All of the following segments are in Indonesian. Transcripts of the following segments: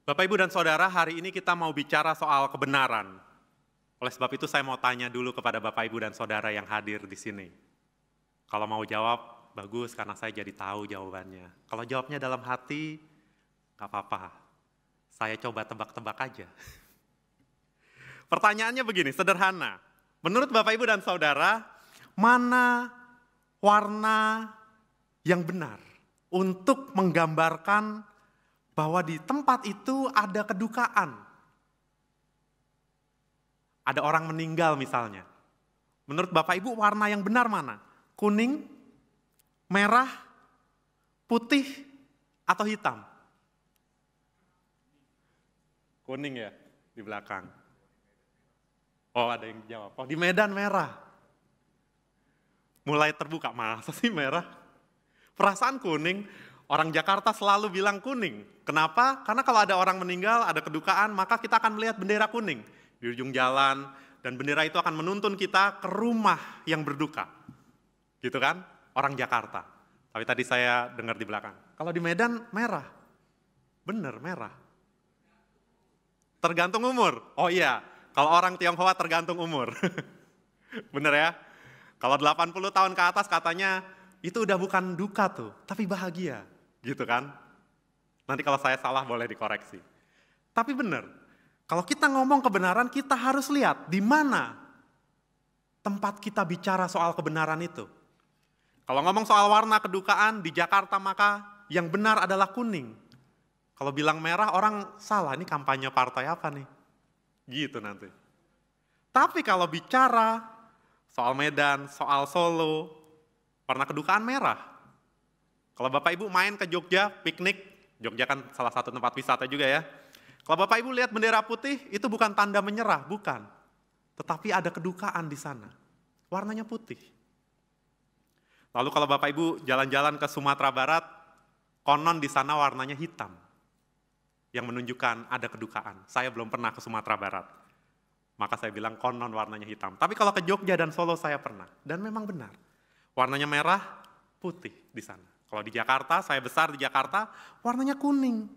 Bapak, Ibu, dan Saudara, hari ini kita mau bicara soal kebenaran. Oleh sebab itu saya mau tanya dulu kepada Bapak, Ibu, dan Saudara yang hadir di sini. Kalau mau jawab, bagus karena saya jadi tahu jawabannya. Kalau jawabnya dalam hati, gak apa-apa. Saya coba tebak-tebak aja. Pertanyaannya begini, sederhana. Menurut Bapak, Ibu, dan Saudara, mana warna yang benar untuk menggambarkan bahwa di tempat itu ada kedukaan? Ada orang meninggal misalnya. Menurut Bapak Ibu warna yang benar mana? Kuning, merah, putih, atau hitam? Kuning ya, di belakang. Oh, ada yang jawab. Oh, di Medan merah. Mulai terbuka, masa sih merah? Perasaan kuning, orang Jakarta selalu bilang kuning. Kenapa? Karena kalau ada orang meninggal, ada kedukaan, maka kita akan melihat bendera kuning di ujung jalan, dan bendera itu akan menuntun kita ke rumah yang berduka. Gitu kan? Orang Jakarta. Tapi tadi saya dengar di belakang. Kalau di Medan, merah. Bener, merah. Tergantung umur. Oh iya, kalau orang Tionghoa tergantung umur. Bener ya? Kalau 80 tahun ke atas katanya, itu udah bukan duka tuh, tapi bahagia. Gitu kan? Nanti kalau saya salah boleh dikoreksi. Tapi benar, kalau kita ngomong kebenaran kita harus lihat di mana tempat kita bicara soal kebenaran itu. Kalau ngomong soal warna kedukaan di Jakarta maka yang benar adalah kuning. Kalau bilang merah orang salah, ini kampanye partai apa nih? Gitu nanti. Tapi kalau bicara soal Medan, soal Solo, warna kedukaan merah. Kalau Bapak Ibu main ke Jogja, piknik, Jogja kan salah satu tempat wisata juga ya. Kalau Bapak Ibu lihat bendera putih, itu bukan tanda menyerah, bukan. Tetapi ada kedukaan di sana. Warnanya putih. Lalu kalau Bapak Ibu jalan-jalan ke Sumatera Barat, konon di sana warnanya hitam. Yang menunjukkan ada kedukaan. Saya belum pernah ke Sumatera Barat. Maka saya bilang konon warnanya hitam. Tapi kalau ke Jogja dan Solo saya pernah. Dan memang benar. Warnanya merah, putih di sana. Kalau di Jakarta, saya besar di Jakarta, warnanya kuning.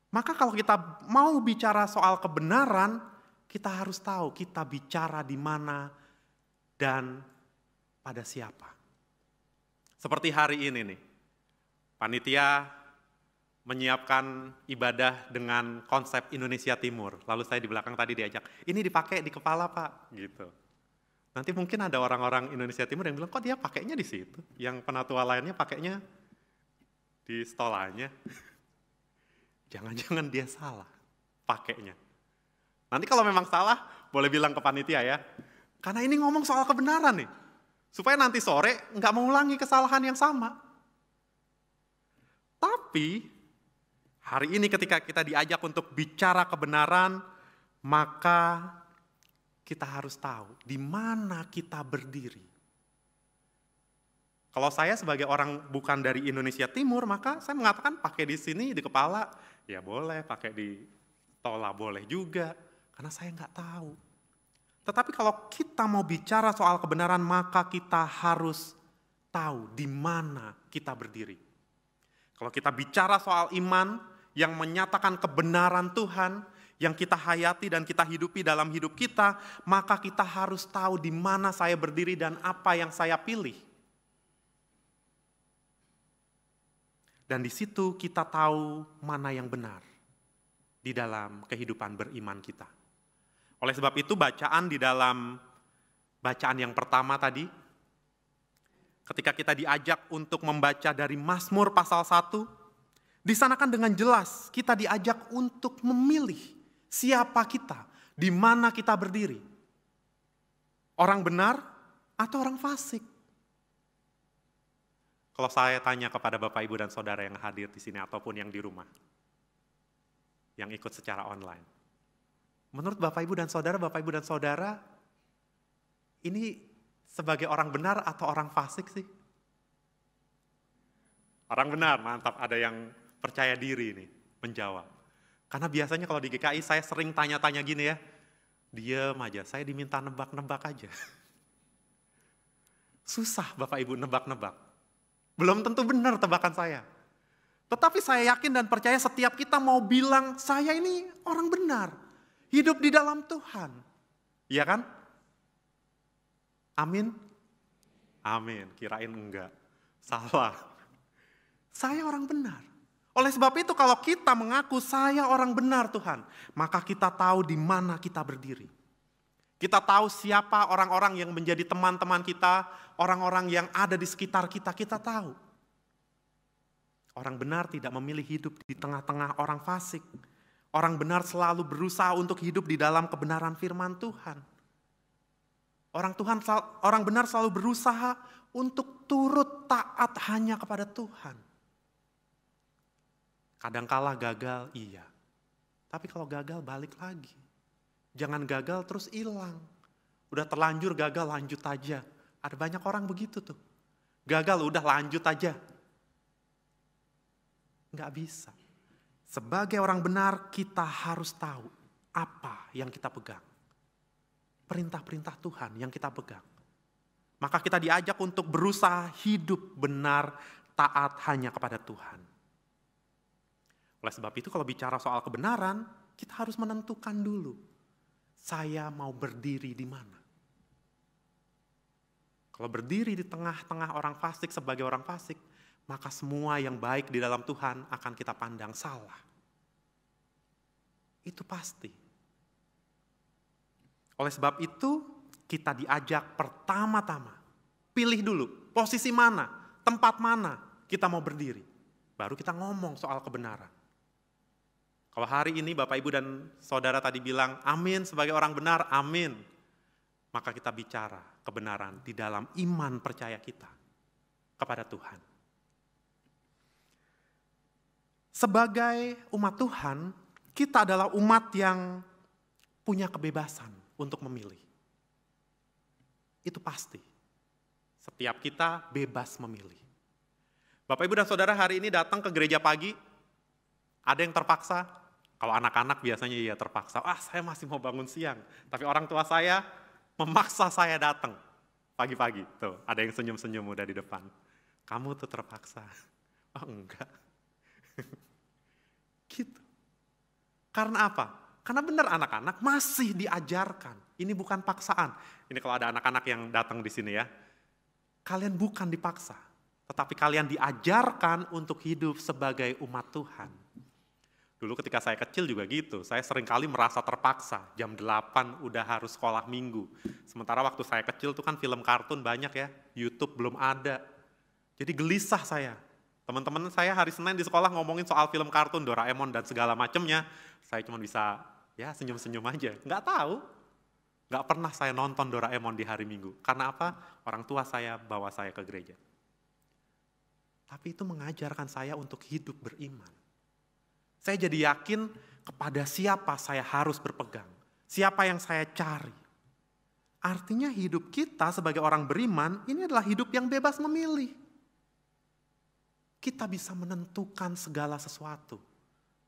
Maka kalau kita mau bicara soal kebenaran, kita harus tahu kita bicara di mana dan pada siapa. Seperti hari ini nih, panitia menyiapkan ibadah dengan konsep Indonesia Timur. Lalu saya di belakang tadi diajak, ini dipakai di kepala Pak, gitu. Nanti mungkin ada orang-orang Indonesia Timur yang bilang, kok dia pakainya di situ? Yang penatua lainnya pakainya di stolanya. Jangan-jangan dia salah pakainya. Nanti kalau memang salah, boleh bilang ke panitia ya. Karena ini ngomong soal kebenaran nih. Supaya nanti sore nggak mengulangi kesalahan yang sama. Tapi, hari ini ketika kita diajak untuk bicara kebenaran, maka kita harus tahu di mana kita berdiri. Kalau saya sebagai orang bukan dari Indonesia Timur, maka saya mengatakan pakai di sini, di kepala, ya boleh, pakai di tola boleh juga, karena saya nggak tahu. Tetapi kalau kita mau bicara soal kebenaran, maka kita harus tahu di mana kita berdiri. Kalau kita bicara soal iman yang menyatakan kebenaran Tuhan, yang kita hayati dan kita hidupi dalam hidup kita, maka kita harus tahu di mana saya berdiri dan apa yang saya pilih. Dan di situ kita tahu mana yang benar di dalam kehidupan beriman kita. Oleh sebab itu bacaan di dalam bacaan yang pertama tadi, ketika kita diajak untuk membaca dari Mazmur pasal 1, di sana kan dengan jelas kita diajak untuk memilih siapa kita, di mana kita berdiri. Orang benar atau orang fasik? Kalau saya tanya kepada Bapak, Ibu, dan Saudara yang hadir di sini ataupun yang di rumah, yang ikut secara online. Menurut Bapak, Ibu, dan Saudara, ini sebagai orang benar atau orang fasik sih? Orang benar, mantap. Ada yang percaya diri nih, menjawab. Karena biasanya kalau di GKI saya sering tanya-tanya gini ya, diam aja, saya diminta nebak-nebak aja. Susah Bapak Ibu nebak-nebak. Belum tentu benar tebakan saya. Tetapi saya yakin dan percaya setiap kita mau bilang, saya ini orang benar. Hidup di dalam Tuhan. Iya kan? Amin? Amin. Kirain enggak. Salah. Saya orang benar. Oleh sebab itu kalau kita mengaku saya orang benar Tuhan, maka kita tahu di mana kita berdiri. Kita tahu siapa orang-orang yang menjadi teman-teman kita, orang-orang yang ada di sekitar kita, kita tahu. Orang benar tidak memilih hidup di tengah-tengah orang fasik. Orang benar selalu berusaha untuk hidup di dalam kebenaran firman Tuhan. Orang benar selalu berusaha untuk turut taat hanya kepada Tuhan. Kadangkala gagal, iya. Tapi kalau gagal balik lagi. Jangan gagal terus hilang. Udah terlanjur gagal, lanjut aja. Ada banyak orang begitu tuh. Gagal udah lanjut aja. Nggak bisa. Sebagai orang benar kita harus tahu apa yang kita pegang. Perintah-perintah Tuhan yang kita pegang. Maka kita diajak untuk berusaha hidup benar, taat hanya kepada Tuhan. Oleh sebab itu kalau bicara soal kebenaran, kita harus menentukan dulu. Saya mau berdiri di mana? Kalau berdiri di tengah-tengah orang fasik sebagai orang fasik, maka semua yang baik di dalam Tuhan akan kita pandang salah. Itu pasti. Oleh sebab itu, kita diajak pertama-tama, pilih dulu posisi mana, tempat mana kita mau berdiri. Baru kita ngomong soal kebenaran. Kalau hari ini Bapak Ibu dan Saudara tadi bilang, amin sebagai orang benar, amin. Maka kita bicara kebenaran di dalam iman percaya kita kepada Tuhan. Sebagai umat Tuhan, kita adalah umat yang punya kebebasan untuk memilih. Itu pasti. Setiap kita bebas memilih. Bapak, Ibu, dan Saudara hari ini datang ke gereja pagi, ada yang terpaksa. Kalau anak-anak biasanya ya terpaksa. Saya masih mau bangun siang. Tapi orang tua saya memaksa saya datang pagi-pagi. Tuh, ada yang senyum-senyum udah di depan. Kamu tuh terpaksa. Enggak. Gitu. Karena apa? Karena benar anak-anak masih diajarkan. Ini bukan paksaan. Ini kalau ada anak-anak yang datang di sini ya. Kalian bukan dipaksa. Tetapi kalian diajarkan untuk hidup sebagai umat Tuhan. Dulu ketika saya kecil juga gitu. Saya seringkali merasa terpaksa. Jam 8 udah harus sekolah minggu. Sementara waktu saya kecil tuh kan film kartun banyak ya. YouTube belum ada. Jadi gelisah saya. Teman-teman saya hari Senin di sekolah ngomongin soal film kartun, Doraemon dan segala macamnya. Saya cuma bisa ya senyum-senyum aja. Nggak tahu. Nggak pernah saya nonton Doraemon di hari Minggu. Karena apa? Orang tua saya bawa saya ke gereja. Tapi itu mengajarkan saya untuk hidup beriman. Saya jadi yakin kepada siapa saya harus berpegang. Siapa yang saya cari. Artinya hidup kita sebagai orang beriman, ini adalah hidup yang bebas memilih. Kita bisa menentukan segala sesuatu.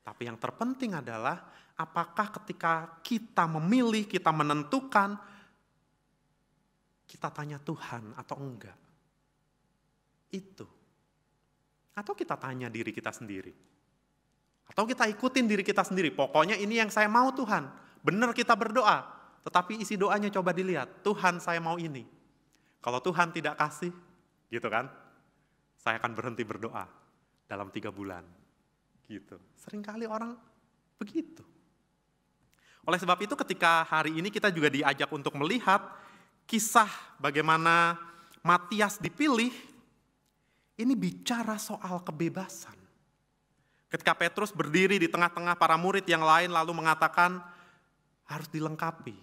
Tapi yang terpenting adalah apakah ketika kita memilih, kita menentukan, kita tanya Tuhan atau enggak. Itu. Atau kita tanya diri kita sendiri. Atau kita ikutin diri kita sendiri. Pokoknya ini yang saya mau Tuhan. Benar kita berdoa. Tetapi isi doanya coba dilihat. Tuhan saya mau ini. Kalau Tuhan tidak kasih, gitu kan. Saya akan berhenti berdoa dalam 3 bulan. Gitu. Seringkali orang begitu. Oleh sebab itu ketika hari ini kita juga diajak untuk melihat kisah bagaimana Matias dipilih, ini bicara soal kebebasan. Ketika Petrus berdiri di tengah-tengah para murid yang lain lalu mengatakan harus dilengkapi.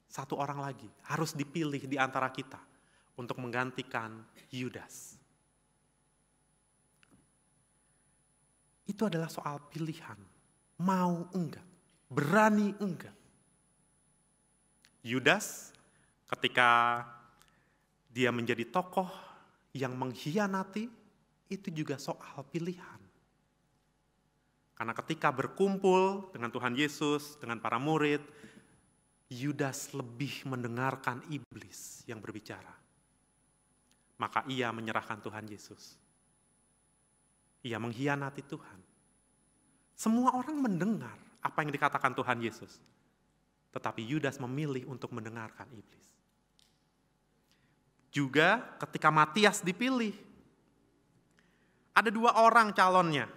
Satu orang lagi harus dipilih di antara kita untuk menggantikan Yudas. Itu adalah soal pilihan. Mau enggak? Berani enggak? Yudas ketika dia menjadi tokoh yang mengkhianati, itu juga soal pilihan. Karena ketika berkumpul dengan Tuhan Yesus, dengan para murid, Yudas lebih mendengarkan iblis yang berbicara. Maka ia menyerahkan Tuhan Yesus. Ia mengkhianati Tuhan. Semua orang mendengar apa yang dikatakan Tuhan Yesus. Tetapi Yudas memilih untuk mendengarkan iblis. Juga ketika Matias dipilih, ada 2 orang calonnya.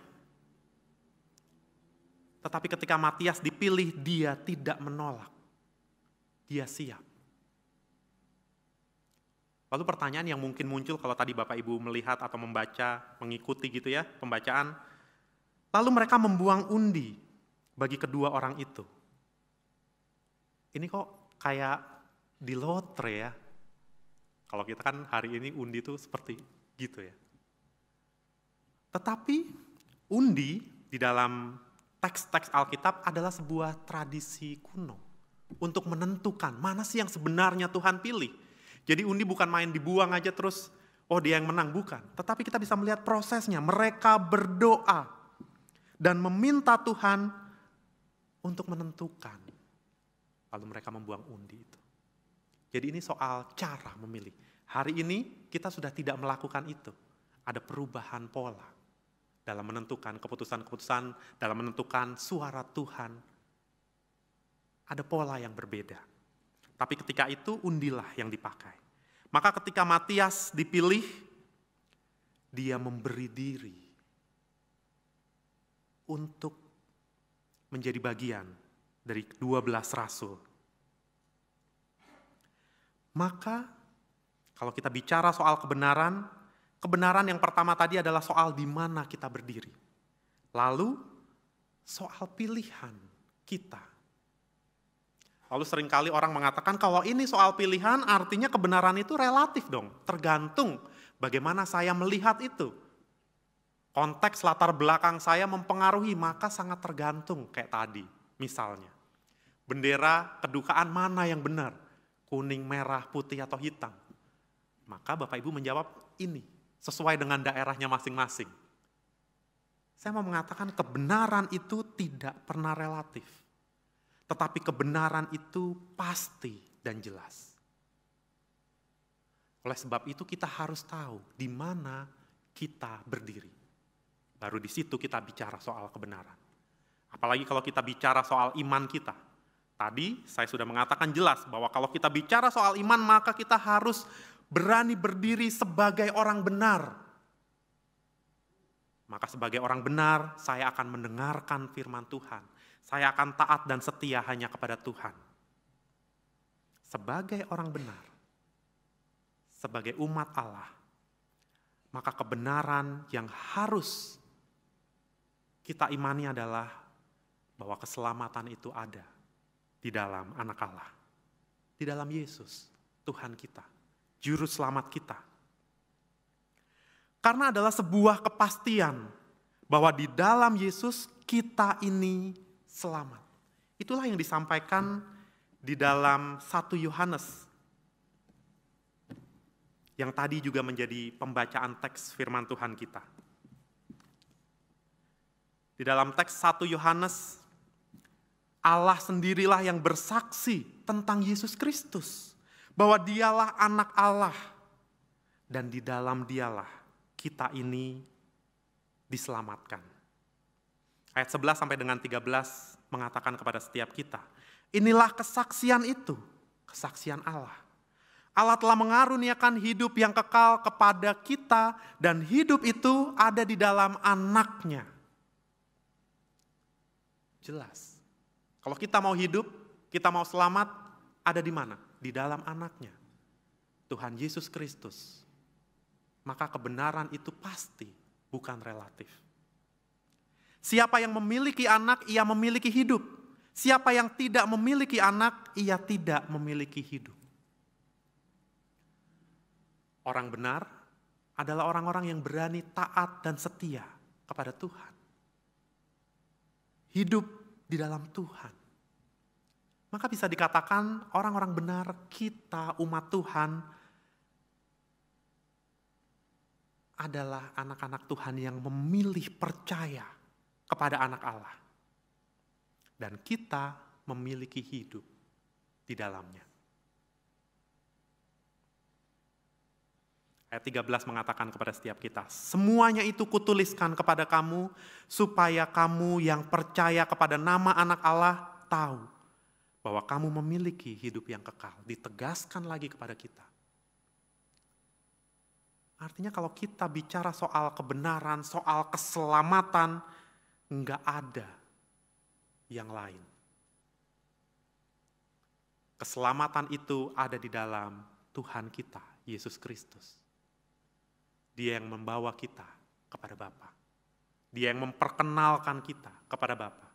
Tetapi ketika Matias dipilih, dia tidak menolak. Dia siap. Lalu pertanyaan yang mungkin muncul kalau tadi Bapak Ibu melihat atau membaca, mengikuti gitu ya, pembacaan. Lalu mereka membuang undi bagi kedua orang itu. Ini kok kayak di lotre ya. Kalau kita kan hari ini undi itu seperti gitu ya. Tetapi undi di dalam teks-teks Alkitab adalah sebuah tradisi kuno untuk menentukan mana sih yang sebenarnya Tuhan pilih. Jadi undi bukan main dibuang aja terus, oh dia yang menang, bukan. Tetapi kita bisa melihat prosesnya, mereka berdoa dan meminta Tuhan untuk menentukan. Lalu mereka membuang undi itu. Jadi ini soal cara memilih. Hari ini kita sudah tidak melakukan itu. Ada perubahan pola dalam menentukan keputusan-keputusan, dalam menentukan suara Tuhan. Ada pola yang berbeda. Tapi ketika itu undilah yang dipakai. Maka ketika Matias dipilih, dia memberi diri untuk menjadi bagian dari 12 rasul. Maka kalau kita bicara soal kebenaran, kebenaran yang pertama tadi adalah soal di mana kita berdiri. Lalu soal pilihan kita. Lalu seringkali orang mengatakan kalau ini soal pilihan artinya kebenaran itu relatif dong. Tergantung bagaimana saya melihat itu. Konteks latar belakang saya mempengaruhi, maka sangat tergantung kayak tadi. Misalnya, bendera kedukaan mana yang benar? Kuning, merah, putih, atau hitam? Maka Bapak Ibu menjawab ini, sesuai dengan daerahnya masing-masing. Saya mau mengatakan kebenaran itu tidak pernah relatif. Tetapi kebenaran itu pasti dan jelas. Oleh sebab itu kita harus tahu di mana kita berdiri. Baru di situ kita bicara soal kebenaran. Apalagi kalau kita bicara soal iman kita. Tadi saya sudah mengatakan jelas bahwa kalau kita bicara soal iman maka kita harus berani berdiri sebagai orang benar. Maka sebagai orang benar saya akan mendengarkan firman Tuhan. Saya akan taat dan setia hanya kepada Tuhan. Sebagai orang benar, sebagai umat Allah, maka kebenaran yang harus kita imani adalah bahwa keselamatan itu ada di dalam Anak Allah, di dalam Yesus, Tuhan kita, Juru Selamat kita. Karena adalah sebuah kepastian bahwa di dalam Yesus kita ini selamat. Itulah yang disampaikan di dalam 1 Yohanes. Yang tadi juga menjadi pembacaan teks firman Tuhan kita. Di dalam teks 1 Yohanes, Allah sendirilah yang bersaksi tentang Yesus Kristus. Bahwa dialah anak Allah. Dan di dalam dialah kita ini diselamatkan. Ayat 11 sampai dengan 13 mengatakan kepada setiap kita, inilah kesaksian itu, kesaksian Allah. Allah telah mengaruniakan hidup yang kekal kepada kita dan hidup itu ada di dalam Anaknya. Jelas. Kalau kita mau hidup, kita mau selamat, ada di mana? Di dalam Anaknya. Tuhan Yesus Kristus. Maka kebenaran itu pasti, bukan relatif. Siapa yang memiliki anak, ia memiliki hidup. Siapa yang tidak memiliki anak, ia tidak memiliki hidup. Orang benar adalah orang-orang yang berani taat dan setia kepada Tuhan. Hidup di dalam Tuhan. Maka bisa dikatakan orang-orang benar, kita umat Tuhan adalah anak-anak Tuhan yang memilih percaya kepada anak Allah. Dan kita memiliki hidup di dalamnya. Ayat 13 mengatakan kepada setiap kita, semuanya itu kutuliskan kepada kamu, supaya kamu yang percaya kepada nama anak Allah tahu bahwa kamu memiliki hidup yang kekal. Ditegaskan lagi kepada kita. Artinya kalau kita bicara soal kebenaran, soal keselamatan, enggak ada yang lain. Keselamatan itu ada di dalam Tuhan kita, Yesus Kristus. Dia yang membawa kita kepada Bapa. Dia yang memperkenalkan kita kepada Bapa.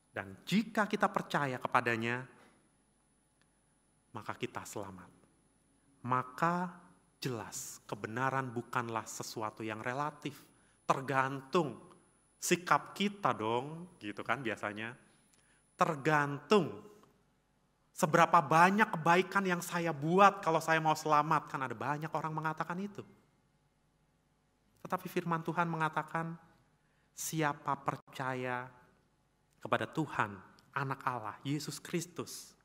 Dan jika kita percaya kepadanya, maka kita selamat. Maka jelas kebenaran bukanlah sesuatu yang relatif, tergantung sikap kita dong, gitu kan biasanya. Tergantung seberapa banyak kebaikan yang saya buat kalau saya mau selamat, kan ada banyak orang mengatakan itu. Tetapi firman Tuhan mengatakan, siapa percaya kepada Tuhan, anak Allah, Yesus Kristus,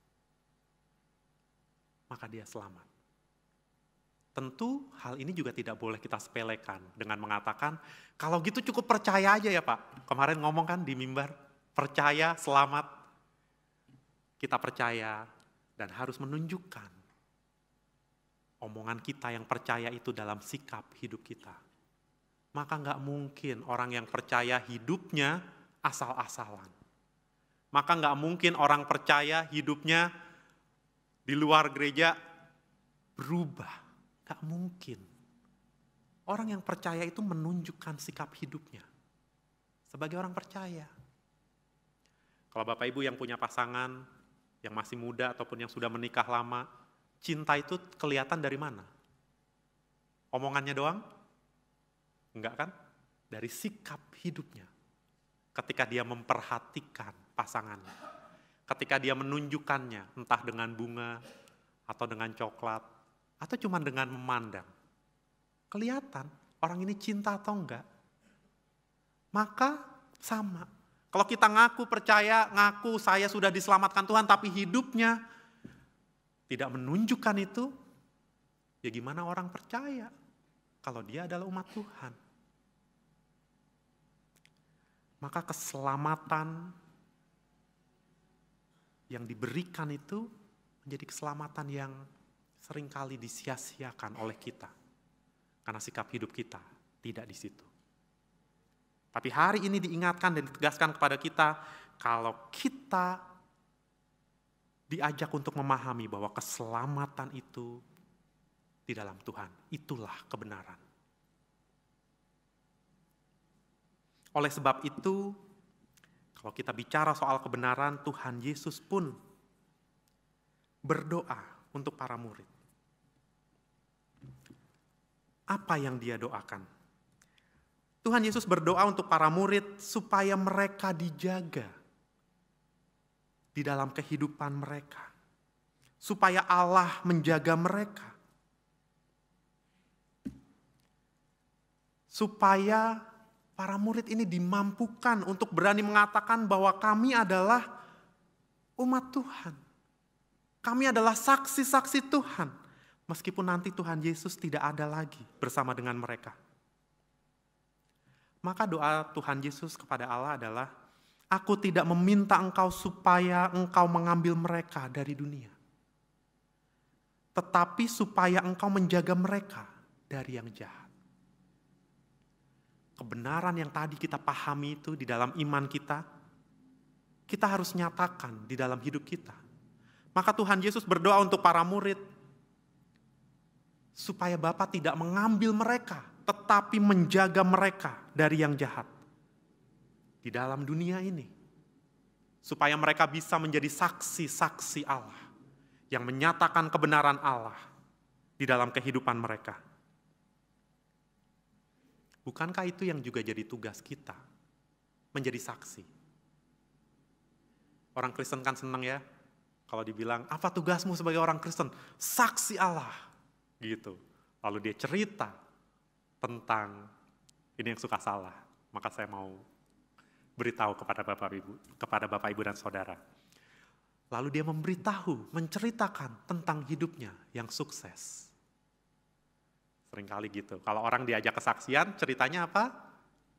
maka dia selamat. Tentu hal ini juga tidak boleh kita sepelekan dengan mengatakan, kalau gitu cukup percaya aja ya Pak. Kemarin ngomong kan di mimbar, percaya, selamat. Kita percaya dan harus menunjukkan omongan kita yang percaya itu dalam sikap hidup kita. Maka nggak mungkin orang yang percaya hidupnya asal-asalan. Maka nggak mungkin orang percaya hidupnya di luar gereja berubah. Gak mungkin. Orang yang percaya itu menunjukkan sikap hidupnya sebagai orang percaya. Kalau Bapak Ibu yang punya pasangan, yang masih muda ataupun yang sudah menikah lama, cinta itu kelihatan dari mana? Omongannya doang? Enggak kan? Dari sikap hidupnya. Ketika dia memperhatikan pasangannya. Ketika dia menunjukkannya, entah dengan bunga atau dengan coklat, atau cuma dengan memandang. Kelihatan orang ini cinta atau enggak. Maka sama. Kalau kita ngaku percaya, ngaku saya sudah diselamatkan Tuhan, tapi hidupnya tidak menunjukkan itu, ya gimana orang percaya kalau dia adalah umat Tuhan. Maka keselamatan yang diberikan itu menjadi keselamatan yang seringkali disia-siakan oleh kita. Karena sikap hidup kita tidak di situ. Tapi hari ini diingatkan dan ditegaskan kepada kita, kalau kita diajak untuk memahami bahwa keselamatan itu di dalam Tuhan. Itulah kebenaran. Oleh sebab itu, kalau kita bicara soal kebenaran, Tuhan Yesus pun berdoa untuk para murid. Apa yang dia doakan? Tuhan Yesus berdoa untuk para murid supaya mereka dijaga di dalam kehidupan mereka. Supaya Allah menjaga mereka. Supaya para murid ini dimampukan untuk berani mengatakan bahwa kami adalah umat Tuhan. Kami adalah saksi-saksi Tuhan. Meskipun nanti Tuhan Yesus tidak ada lagi bersama dengan mereka. Maka doa Tuhan Yesus kepada Allah adalah, aku tidak meminta engkau supaya engkau mengambil mereka dari dunia. Tetapi supaya engkau menjaga mereka dari yang jahat. Kebenaran yang tadi kita pahami itu di dalam iman kita harus nyatakan di dalam hidup kita. Maka Tuhan Yesus berdoa untuk para murid, supaya Bapa tidak mengambil mereka, tetapi menjaga mereka dari yang jahat di dalam dunia ini. Supaya mereka bisa menjadi saksi-saksi Allah yang menyatakan kebenaran Allah di dalam kehidupan mereka. Bukankah itu yang juga jadi tugas kita? Menjadi saksi. Orang Kristen kan senang ya, kalau dibilang, apa tugasmu sebagai orang Kristen? Saksi Allah. Gitu. Lalu dia cerita tentang ini yang suka salah. Maka saya mau beritahu kepada Bapak Ibu dan Saudara. Lalu dia memberitahu, menceritakan tentang hidupnya yang sukses. Seringkali gitu. Kalau orang diajak kesaksian, ceritanya apa?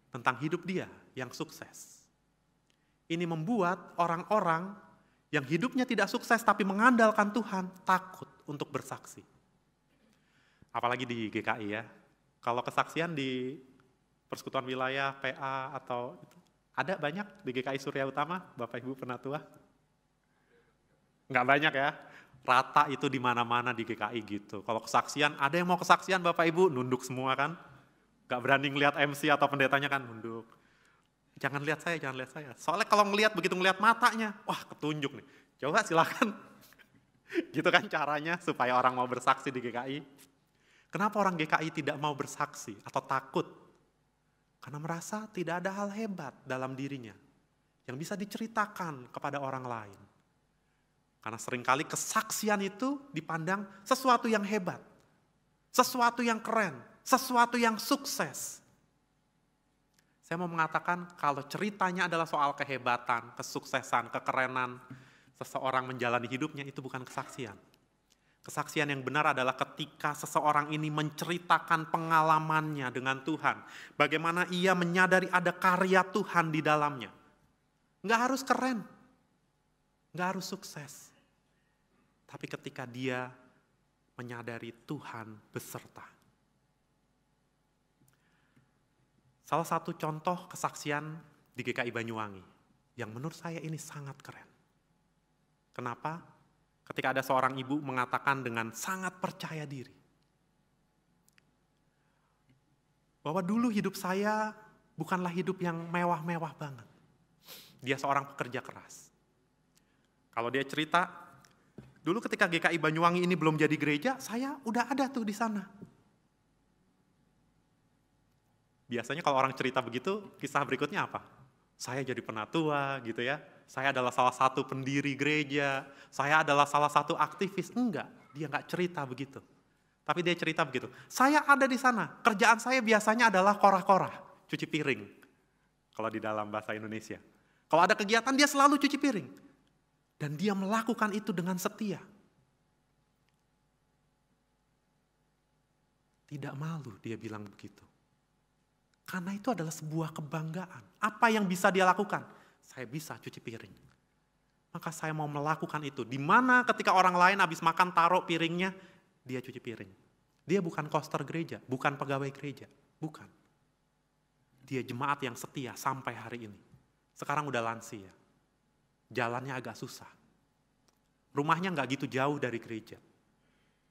Tentang hidup dia yang sukses. Ini membuat orang-orang yang hidupnya tidak sukses tapi mengandalkan Tuhan, takut untuk bersaksi. Apalagi di GKI ya. Kalau kesaksian di persekutuan wilayah, PA, atau itu, ada banyak di GKI Surya Utama, Bapak Ibu Penatua? Nggak banyak ya. Rata itu di mana-mana di GKI gitu. Kalau kesaksian, ada yang mau kesaksian Bapak Ibu, nunduk semua kan. Nggak berani ngelihat MC atau pendetanya kan, nunduk. Jangan lihat saya, jangan lihat saya. Soalnya kalau begitu ngelihat matanya, wah ketunjuk nih. Coba silakan. Gitu kan caranya supaya orang mau bersaksi di GKI. Kenapa orang GKI tidak mau bersaksi atau takut? Karena merasa tidak ada hal hebat dalam dirinya yang bisa diceritakan kepada orang lain. Karena seringkali kesaksian itu dipandang sesuatu yang hebat, sesuatu yang keren, sesuatu yang sukses. Saya mau mengatakan kalau ceritanya adalah soal kehebatan, kesuksesan, kekerenan, seseorang menjalani hidupnya, itu bukan kesaksian. Kesaksian yang benar adalah ketika seseorang ini menceritakan pengalamannya dengan Tuhan. Bagaimana ia menyadari ada karya Tuhan di dalamnya. Nggak harus keren, nggak harus sukses. Tapi ketika dia menyadari Tuhan beserta. Salah satu contoh kesaksian di GKI Banyuwangi yang menurut saya ini sangat keren. Kenapa? Ketika ada seorang ibu mengatakan dengan sangat percaya diri bahwa dulu hidup saya bukanlah hidup yang mewah-mewah banget. Dia seorang pekerja keras. Kalau dia cerita, dulu ketika GKI Banyuwangi ini belum jadi gereja, saya udah ada tuh di sana. Biasanya kalau orang cerita begitu, kisah berikutnya apa? Saya jadi penatua gitu ya, saya adalah salah satu pendiri gereja, saya adalah salah satu aktivis. Enggak, dia enggak cerita begitu. Tapi dia cerita begitu, saya ada di sana, kerjaan saya biasanya adalah korah-korah, cuci piring. Kalau di dalam bahasa Indonesia. Kalau ada kegiatan dia selalu cuci piring. Dan dia melakukan itu dengan setia. Tidak malu dia bilang begitu. Karena itu adalah sebuah kebanggaan. Apa yang bisa dia lakukan? Saya bisa cuci piring. Maka saya mau melakukan itu. Di mana ketika orang lain habis makan taruh piringnya, dia cuci piring. Dia bukan koster gereja, bukan pegawai gereja. Bukan. Dia jemaat yang setia sampai hari ini. Sekarang udah lansia. Jalannya agak susah. Rumahnya nggak gitu jauh dari gereja.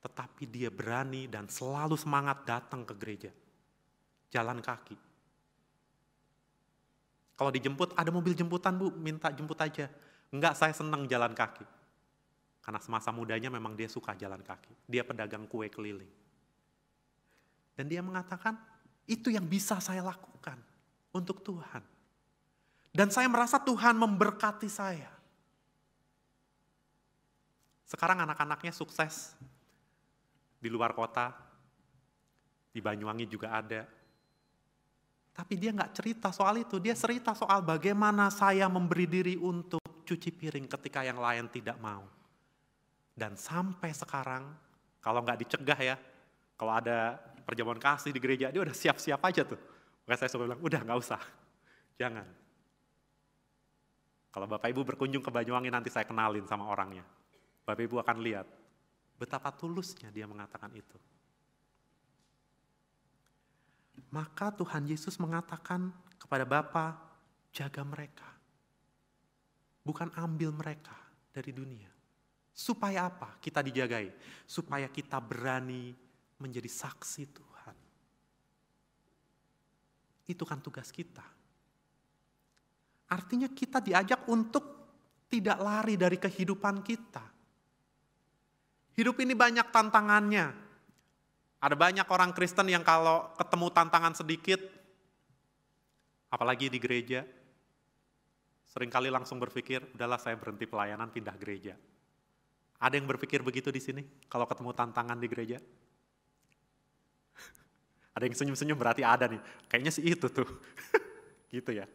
Tetapi dia berani dan selalu semangat datang ke gereja. Jalan kaki. Kalau dijemput, ada mobil jemputan Bu, minta jemput aja. Enggak, saya senang jalan kaki. Karena semasa mudanya memang dia suka jalan kaki. Dia pedagang kue keliling. Dan dia mengatakan, itu yang bisa saya lakukan untuk Tuhan. Dan saya merasa Tuhan memberkati saya. Sekarang anak-anaknya sukses di luar kota, di Banyuwangi juga ada. Tapi dia nggak cerita soal itu, dia cerita soal bagaimana saya memberi diri untuk cuci piring ketika yang lain tidak mau. Dan sampai sekarang, kalau nggak dicegah ya, kalau ada perjamuan kasih di gereja, dia udah siap-siap aja tuh. Makanya saya suka bilang, udah nggak usah, jangan. Kalau Bapak Ibu berkunjung ke Banyuwangi nanti saya kenalin sama orangnya. Bapak Ibu akan lihat betapa tulusnya dia mengatakan itu. Maka Tuhan Yesus mengatakan kepada Bapa, jaga mereka. Bukan ambil mereka dari dunia. Supaya apa? Kita dijagai. Supaya kita berani menjadi saksi Tuhan. Itu kan tugas kita. Artinya kita diajak untuk tidak lari dari kehidupan kita. Hidup ini banyak tantangannya. Ada banyak orang Kristen yang kalau ketemu tantangan sedikit, apalagi di gereja, seringkali langsung berpikir, udahlah saya berhenti pelayanan, pindah gereja. Ada yang berpikir begitu di sini, kalau ketemu tantangan di gereja? Ada yang senyum-senyum berarti ada nih, kayaknya sih itu tuh. Gitu ya.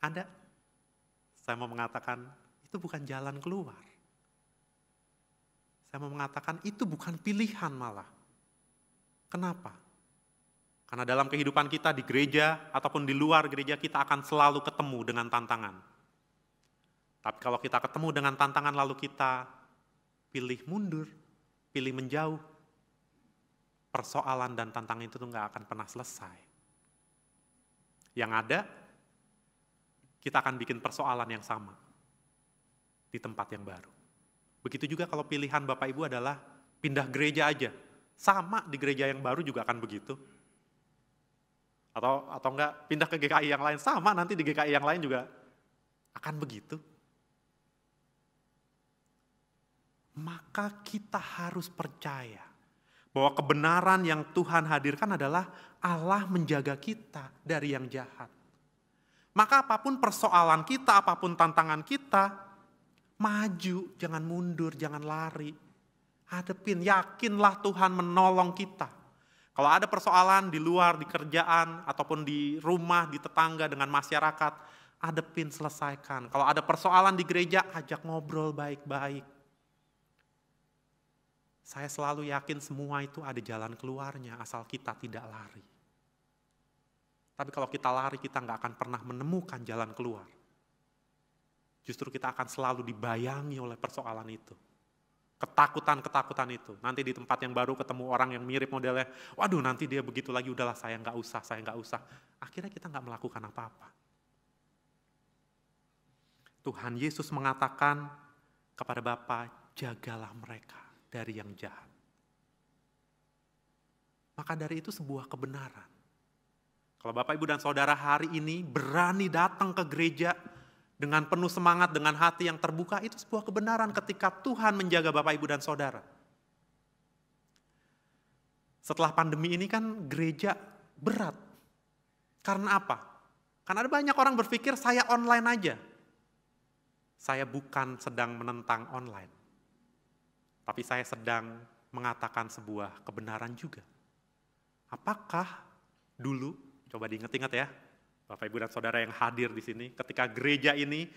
Ada. Saya mau mengatakan, itu bukan jalan keluar. Saya mau mengatakan, itu bukan pilihan malah. Kenapa? Karena dalam kehidupan kita di gereja ataupun di luar gereja kita akan selalu ketemu dengan tantangan. Tapi kalau kita ketemu dengan tantangan lalu kita pilih mundur, pilih menjauh, persoalan dan tantangan itu tuh nggak akan pernah selesai. Yang ada, kita akan bikin persoalan yang sama di tempat yang baru. Begitu juga kalau pilihan Bapak Ibu adalah pindah gereja aja. Sama di gereja yang baru juga akan begitu. Atau enggak pindah ke GKI yang lain, sama nanti di GKI yang lain juga akan begitu. Maka kita harus percaya bahwa kebenaran yang Tuhan hadirkan adalah Allah menjaga kita dari yang jahat. Maka apapun persoalan kita, apapun tantangan kita, maju, jangan mundur, jangan lari. Hadepin, yakinlah Tuhan menolong kita. Kalau ada persoalan di luar, di kerjaan, ataupun di rumah, di tetangga, dengan masyarakat, hadepin, selesaikan. Kalau ada persoalan di gereja, ajak ngobrol baik-baik. Saya selalu yakin semua itu ada jalan keluarnya, asal kita tidak lari. Tapi kalau kita lari, kita nggak akan pernah menemukan jalan keluar. Justru kita akan selalu dibayangi oleh persoalan itu. Ketakutan-ketakutan itu. Nanti di tempat yang baru ketemu orang yang mirip modelnya, waduh nanti dia begitu lagi, udahlah saya nggak usah. Akhirnya kita nggak melakukan apa-apa. Tuhan Yesus mengatakan kepada Bapa, jagalah mereka dari yang jahat. Maka dari itu sebuah kebenaran. Kalau Bapak, Ibu, dan Saudara hari ini berani datang ke gereja dengan penuh semangat, dengan hati yang terbuka, itu sebuah kebenaran ketika Tuhan menjaga Bapak, Ibu, dan Saudara. Setelah pandemi ini kan gereja berat. Karena apa? Karena ada banyak orang berpikir saya online aja. Saya bukan sedang menentang online. Tapi saya sedang mengatakan sebuah kebenaran juga. Apakah dulu, coba diingat-ingat ya, Bapak, Ibu, dan Saudara yang hadir di sini, ketika gereja ini,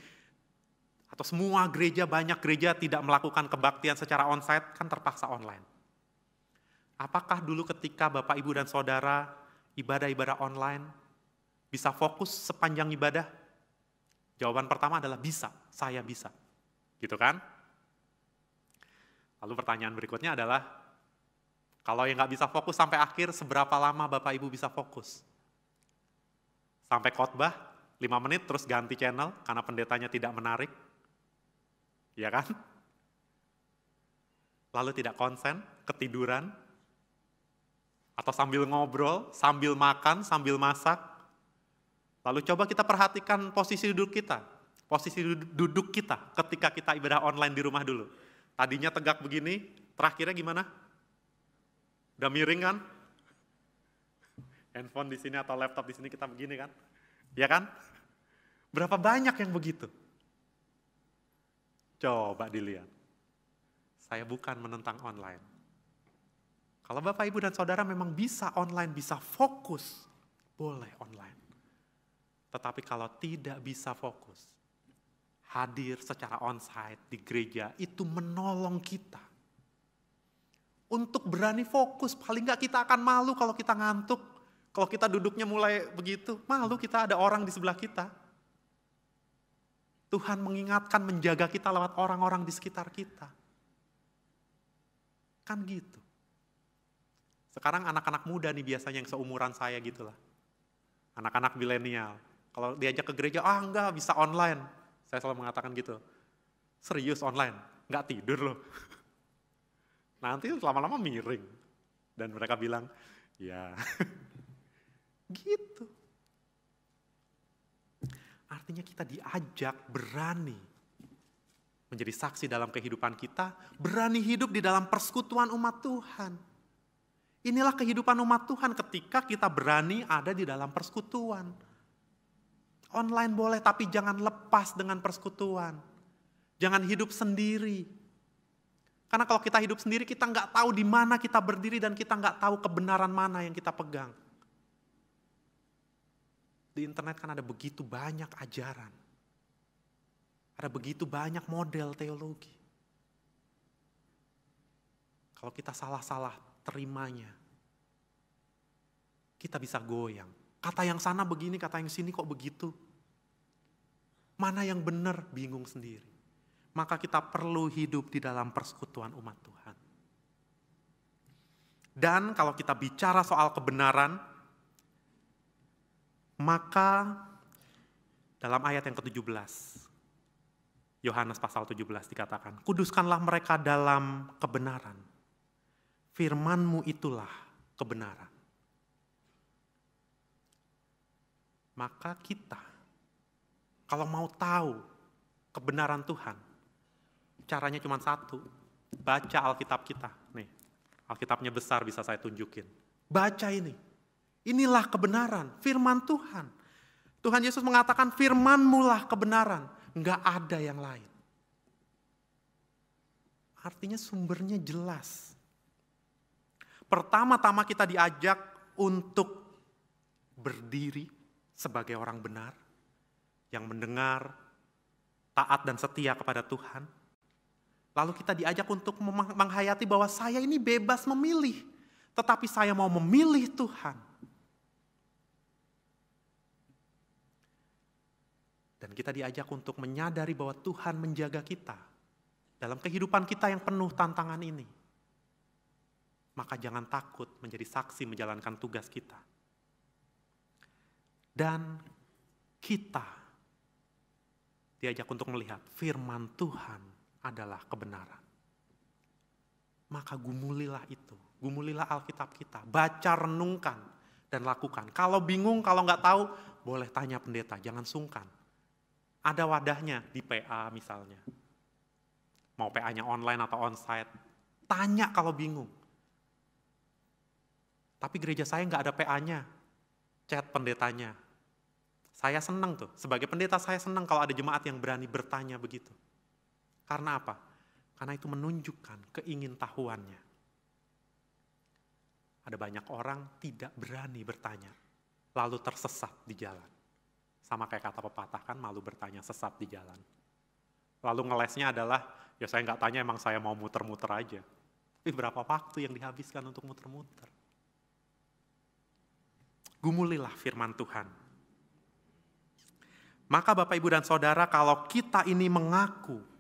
atau semua gereja, banyak gereja tidak melakukan kebaktian secara onsite, kan terpaksa online. Apakah dulu ketika Bapak, Ibu, dan Saudara ibadah-ibadah online, bisa fokus sepanjang ibadah? Jawaban pertama adalah bisa, saya bisa. Gitu kan? Lalu pertanyaan berikutnya adalah, kalau yang nggak bisa fokus sampai akhir, seberapa lama Bapak Ibu bisa fokus? Sampai khotbah, 5 menit terus ganti channel karena pendetanya tidak menarik. Ya kan? Lalu tidak konsen, ketiduran, atau sambil ngobrol, sambil makan, sambil masak. Lalu coba kita perhatikan posisi duduk kita. Posisi duduk kita ketika kita ibadah online di rumah dulu. Tadinya tegak begini, terakhirnya gimana? Udah miring kan? Handphone di sini atau laptop di sini kita begini kan? Ya kan? Berapa banyak yang begitu? Coba dilihat. Saya bukan menentang online. Kalau Bapak, Ibu, dan Saudara memang bisa online, bisa fokus, boleh online. Tetapi kalau tidak bisa fokus, hadir secara onsite di gereja, itu menolong kita. Untuk berani fokus, paling nggak kita akan malu kalau kita ngantuk. Kalau kita duduknya mulai begitu, malu kita ada orang di sebelah kita. Tuhan mengingatkan, menjaga kita lewat orang-orang di sekitar kita. Kan gitu. Sekarang anak-anak muda nih biasanya yang seumuran saya gitulah. Anak-anak milenial. Kalau diajak ke gereja, enggak bisa online. Saya selalu mengatakan gitu. Serius online? Enggak tidur loh. Nanti lama-lama miring. Dan mereka bilang, ya gitu. Artinya kita diajak berani menjadi saksi dalam kehidupan kita, berani hidup di dalam persekutuan umat Tuhan. Inilah kehidupan umat Tuhan ketika kita berani ada di dalam persekutuan. Online boleh, tapi jangan lepas dengan persekutuan. Jangan hidup sendiri. Karena kalau kita hidup sendiri, kita nggak tahu di mana kita berdiri dan kita nggak tahu kebenaran mana yang kita pegang. Di internet kan ada begitu banyak ajaran. Ada begitu banyak model teologi. Kalau kita salah-salah terimanya, kita bisa goyang. Kata yang sana begini, kata yang sini kok begitu. Mana yang benar, bingung sendiri. Maka kita perlu hidup di dalam persekutuan umat Tuhan. Dan kalau kita bicara soal kebenaran, maka dalam ayat yang ke-17, Yohanes pasal 17 dikatakan, kuduskanlah mereka dalam kebenaran. Firman-Mu itulah kebenaran. Maka kita, kalau mau tahu kebenaran Tuhan, caranya cuma satu, baca Alkitab kita. Nih, Alkitabnya besar bisa saya tunjukin. Baca ini. Inilah kebenaran, firman Tuhan. Tuhan Yesus mengatakan firman-Mu lah kebenaran. Enggak ada yang lain. Artinya sumbernya jelas. Pertama-tama kita diajak untuk berdiri sebagai orang benar, yang mendengar, taat dan setia kepada Tuhan. Lalu kita diajak untuk menghayati bahwa saya ini bebas memilih, tetapi saya mau memilih Tuhan. Dan kita diajak untuk menyadari bahwa Tuhan menjaga kita dalam kehidupan kita yang penuh tantangan ini. Maka jangan takut menjadi saksi menjalankan tugas kita. Dan kita diajak untuk melihat firman Tuhan adalah kebenaran. Maka gumulilah itu, gumulilah Alkitab kita, baca, renungkan, dan lakukan. Kalau bingung, kalau nggak tahu, boleh tanya pendeta, jangan sungkan. Ada wadahnya di PA misalnya. Mau PA-nya online atau onsite, tanya kalau bingung. Tapi gereja saya nggak ada PA-nya, chat pendetanya. Saya senang tuh, sebagai pendeta saya senang kalau ada jemaat yang berani bertanya begitu. Karena apa? Karena itu menunjukkan keingintahuannya. Ada banyak orang tidak berani bertanya, lalu tersesat di jalan. Sama kayak kata pepatah kan, malu bertanya sesat di jalan. Lalu ngelesnya adalah, ya saya nggak tanya, emang saya mau muter-muter aja. Tapi berapa waktu yang dihabiskan untuk muter-muter? Gumulilah firman Tuhan. Maka Bapak, Ibu, dan Saudara, kalau kita ini mengaku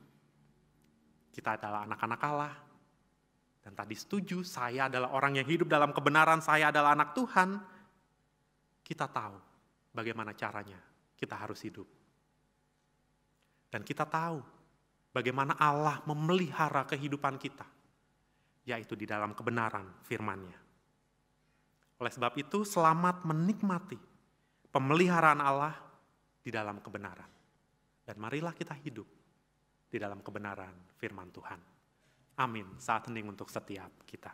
kita adalah anak-anak Allah, dan tadi setuju, saya adalah orang yang hidup dalam kebenaran, saya adalah anak Tuhan, kita tahu bagaimana caranya kita harus hidup. Dan kita tahu bagaimana Allah memelihara kehidupan kita, yaitu di dalam kebenaran firman-Nya. Oleh sebab itu, selamat menikmati pemeliharaan Allah di dalam kebenaran. Dan marilah kita hidup di dalam kebenaran firman Tuhan. Amin. Saat hening untuk setiap kita.